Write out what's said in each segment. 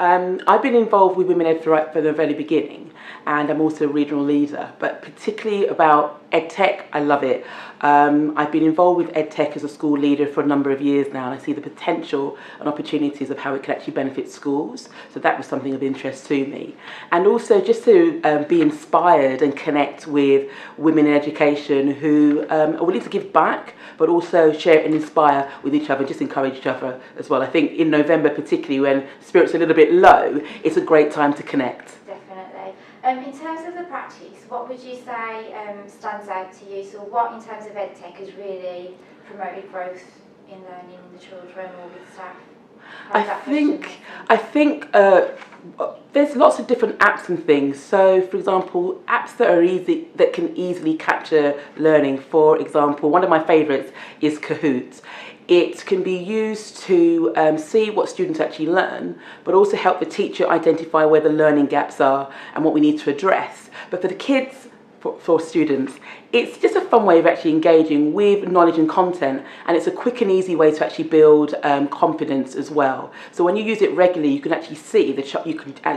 I've been involved with Women Ed from the very beginning, and I'm also a regional leader, but particularly about EdTech, I love it. I've been involved with EdTech as a school leader for a number of years now, and I see the potential and opportunities of how it can actually benefit schools. So that was something of interest to me. And also just to be inspired and connect with women in education who are willing to give back, but also share and inspire with each other, just encourage each other as well. I think in November, particularly when spirits are a little bit low, it's a great time to connect. Definitely. In terms of the practice, what would you say stands out to you? So what in terms of EdTech has really promoted growth in learning in the children or with staff? I think there's lots of different apps and things. So, for example, apps that can easily capture learning. For example, one of my favourites is Kahoot. It can be used to see what students actually learn, but also help the teacher identify where the learning gaps are and what we need to address. But for the kids, for students, it's just a fun way of actually engaging with knowledge and content, and it's a quick and easy way to actually build confidence as well. So when you use it regularly, you can actually see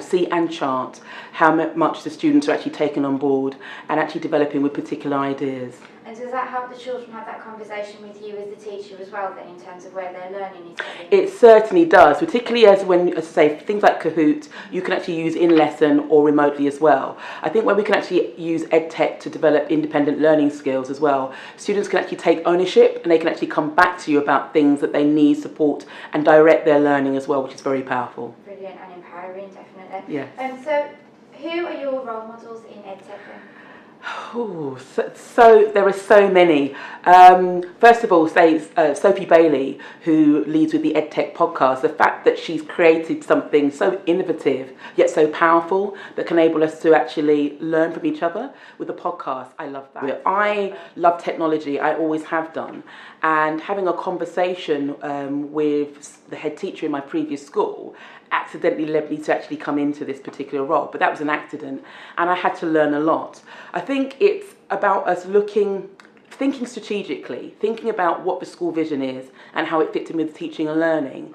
see and chart how much the students are actually taking on board and actually developing with particular ideas. And does that help the children have that conversation with you as the teacher as well then, in terms of where their learning is going? It certainly does, particularly as I say, things like Kahoot, you can actually use in lesson or remotely as well. I think when we can actually use EdTech to develop independent learning skills as well, students can actually take ownership and they can actually come back to you about things that they need support and direct their learning as well, which is very powerful. Brilliant and empowering, definitely. Yes. So who are your role models in EdTech then? Oh, so there are so many. First of all, say Sophie Bailey, who leads with the EdTech podcast. The fact that she's created something so innovative yet so powerful that can enable us to actually learn from each other with the podcast, I love that. I love technology. I always have done, and having a conversation with the head teacher in my previous school accidentally led me to actually come into this particular role, but that was an accident and I had to learn a lot. I think it's about us thinking strategically, thinking about what the school vision is and how it fits in with teaching and learning.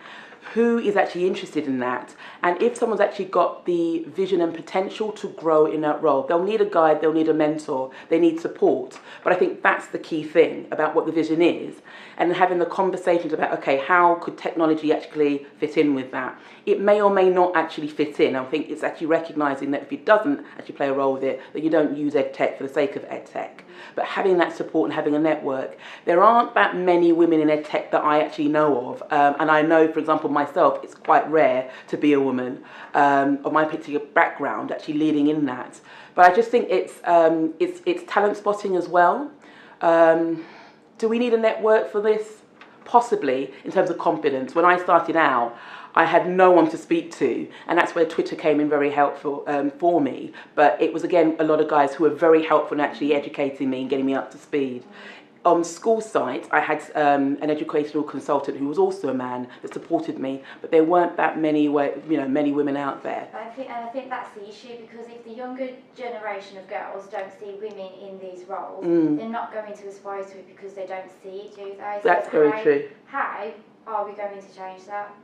Who is actually interested in that? And if someone's actually got the vision and potential to grow in that role, they'll need a guide, they'll need a mentor, they need support. But I think that's the key thing about what the vision is, and having the conversations about, okay, how could technology actually fit in with that? It may or may not actually fit in. I think it's actually recognising that if it doesn't actually play a role with it, that you don't use EdTech for the sake of EdTech. But having that support and having a network. There aren't that many women in EdTech that I actually know of, and I know, for example, myself, it's quite rare to be a woman of my particular background actually leading in that. But I just think it's talent spotting as well. Do we need a network for this? Possibly, in terms of confidence. When I started out, I had no one to speak to, and that's where Twitter came in very helpful for me. But it was, again, a lot of guys who were very helpful in actually educating me and getting me up to speed. On school site, I had an educational consultant who was also a man that supported me, but there weren't that many women out there. I think that's the issue, because if the younger generation of girls don't see women in these roles, they're not going to aspire to it because they don't see it, do they? That's very true. How are we going to change that?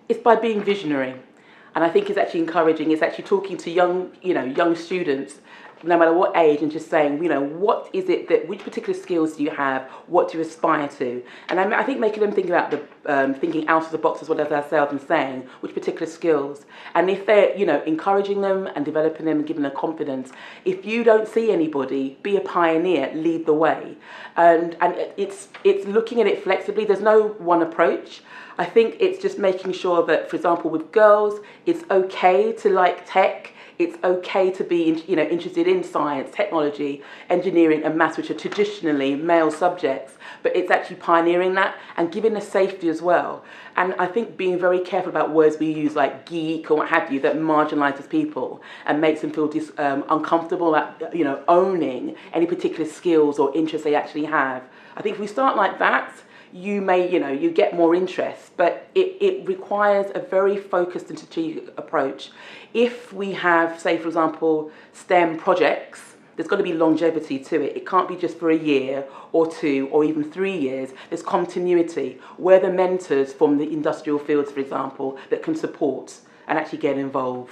It's by being visionary, and I think it's actually encouraging. It's actually talking to young students, no matter what age, and just saying, what is it which particular skills do you have? What do you aspire to? And I think making them think about thinking out of the box as well as ourselves, and saying which particular skills. And if they're, encouraging them and developing them and giving them confidence. If you don't see anybody, be a pioneer, lead the way. And it's looking at it flexibly. There's no one approach. I think it's just making sure that, for example, with girls, it's okay to like tech. It's okay to be, interested in science, technology, engineering and maths, which are traditionally male subjects, but it's actually pioneering that and giving the safety as well. And I think being very careful about words we use like geek or what have you that marginalises people and makes them feel uncomfortable at, owning any particular skills or interests they actually have. I think if we start like that, you may, you get more interest, but it requires a very focused and strategic approach. If we have, say, for example, STEM projects there's got to be longevity to it. It can't be just for a year or 2 or even 3 years. There's continuity. We're the mentors from the industrial fields, for example, that can support and actually get involved.